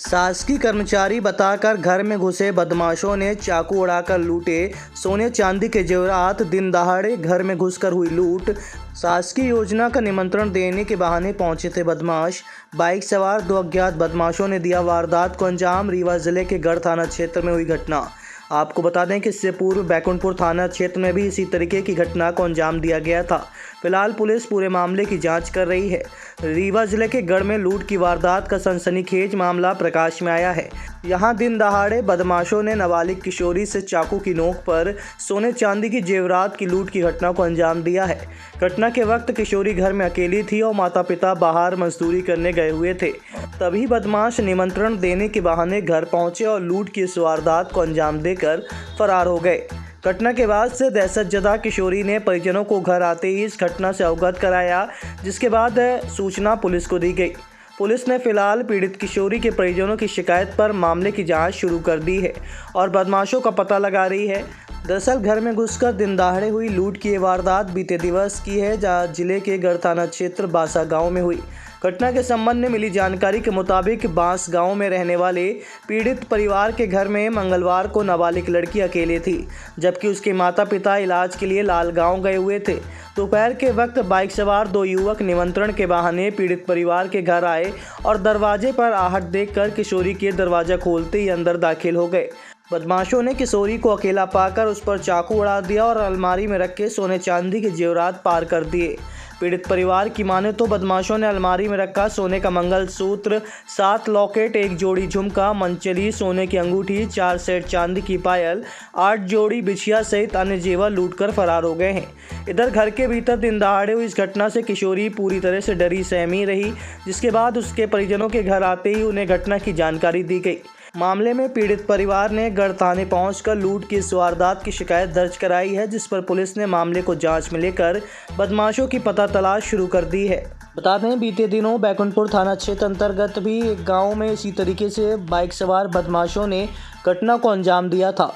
शासकीय कर्मचारी बताकर घर में घुसे बदमाशों ने चाकू उड़ाकर लूटे सोने चांदी के जेवरात। दिन दहाड़े घर में घुसकर हुई लूट। शासकीय योजना का निमंत्रण देने के बहाने पहुंचे थे बदमाश। बाइक सवार दो अज्ञात बदमाशों ने दिया वारदात को अंजाम। रीवा जिले के गढ़ थाना क्षेत्र में हुई घटना। आपको बता दें कि इससे पूर्व बैकुंठपुर थाना क्षेत्र में भी इसी तरीके की घटना को अंजाम दिया गया था। फिलहाल पुलिस पूरे मामले की जांच कर रही है। रीवा जिले के गढ़ में लूट की वारदात का सनसनीखेज मामला प्रकाश में आया है। यहां दिन दहाड़े बदमाशों ने नाबालिग किशोरी से चाकू की नोक पर सोने चांदी की जेवरात की लूट की घटना को अंजाम दिया है। घटना के वक्त किशोरी घर में अकेली थी और माता पिता बाहर मजदूरी करने गए हुए थे। तभी बदमाश निमंत्रण देने के बहाने घर पहुंचे और लूट की इस वारदात को अंजाम देकर फरार हो गए। घटना के बाद से दहशतजदा किशोरी ने परिजनों को घर आते ही इस घटना से अवगत कराया, जिसके बाद सूचना पुलिस को दी गई। पुलिस ने फिलहाल पीड़ित किशोरी के परिजनों की शिकायत पर मामले की जांच शुरू कर दी है और बदमाशों का पता लगा रही है। दरअसल घर में घुसकर दिन दहाड़े हुई लूट की ये वारदात बीते दिवस की है, जहां जिले के गढ़ थाना क्षेत्र बासा गांव में हुई। घटना के संबंध में मिली जानकारी के मुताबिक बांस गांव में रहने वाले पीड़ित परिवार के घर में मंगलवार को नाबालिग लड़की अकेले थी, जबकि उसके माता पिता इलाज के लिए लाल गांव गए हुए थे। दोपहर के वक्त बाइक सवार दो युवक निमंत्रण के बहाने पीड़ित परिवार के घर आए और दरवाजे पर आहट देखकर किशोरी के दरवाजा खोलते ही अंदर दाखिल हो गए। बदमाशों ने किशोरी को अकेला पाकर उस पर चाकू उड़ा दिया और अलमारी में रखे सोने चांदी के जेवरात पार कर दिए। पीड़ित परिवार की माने तो बदमाशों ने अलमारी में रखा सोने का मंगलसूत्र, 7 लॉकेट, 1 जोड़ी झुमका, मनचली, सोने की अंगूठी, 4 सेट चांदी की पायल, 8 जोड़ी बिछिया सहित अन्य जेवर लूटकर फरार हो गए हैं। इधर घर के भीतर दिन दहाड़े हुई इस घटना से किशोरी पूरी तरह से डरी सहमी रही, जिसके बाद उसके परिजनों के घर आते ही उन्हें घटना की जानकारी दी गई। मामले में पीड़ित परिवार ने गढ़ थाने पहुंचकर लूट की इस वारदात की शिकायत दर्ज कराई है, जिस पर पुलिस ने मामले को जांच में लेकर बदमाशों की पता तलाश शुरू कर दी है। बता दें, बीते दिनों बैकुंठपुर थाना क्षेत्र अंतर्गत भी एक गांव में इसी तरीके से बाइक सवार बदमाशों ने घटना को अंजाम दिया था।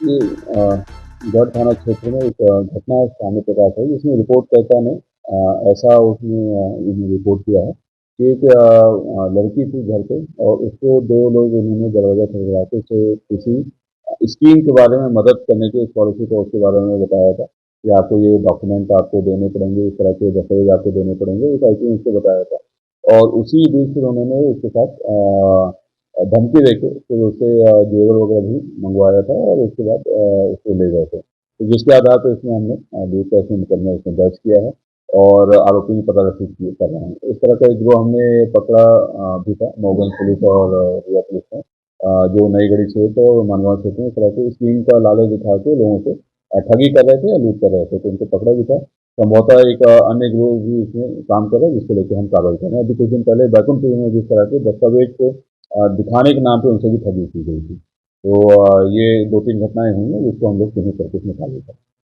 ये गढ़ थाना क्षेत्र में एक घटना सामने प्रकाश है, जिसमें रिपोर्टकर्ता ने ऐसा उसने इन्हें रिपोर्ट किया है कि एक लड़की थी घर पे और उसको 2 लोग उन्होंने दरवाज़ा खटखटा के उसे किसी स्कीम के बारे में मदद करने की, पॉलिसी का उसके बारे में बताया था कि आपको ये डॉक्यूमेंट आपको देने पड़ेंगे, इस तरह के दस्तावेज आपको देने पड़ेंगे, इस टाइप से उसको बताया था। और उसी बीच फिर उन्होंने उसके साथ धमकी देके फिर उससे जेवर वगैरह भी मंगवाया था और उसके बाद उसको ले गए थे। तो जिसके आधार पर इसमें हमने लूट का इसमें मुकदमा इसमें दर्ज किया है और आरोपी की पता कर रहे हैं। इस तरह का एक गिरोह हमने पकड़ा भी था, मोगन पुलिस और रिया पुलिस ने, जो नई गढ़ी क्षेत्र और मानवा क्षेत्र में इस तरह से स्कीम का लालच दिखा के लोगों से ठगी कर रहे थे या लूट कर रहे थे, तो उनको पकड़ा भी था। संभवतः एक अन्य गिरोह भी इसमें काम कर रहा है, जिसको लेकर हम कार्रवाई कर रहे हैं। अभी कुछ दिन पहले बैकुंठपुर में जिस तरह के दस्तावेज को दिखाने के नाम पे उनसे भी ठगी की गई थी। तो ये 2-3 घटनाएं हुई हैं, जिसको हम लोग चिन्हित करके इसमें कार्रवाई कर रहे हैं।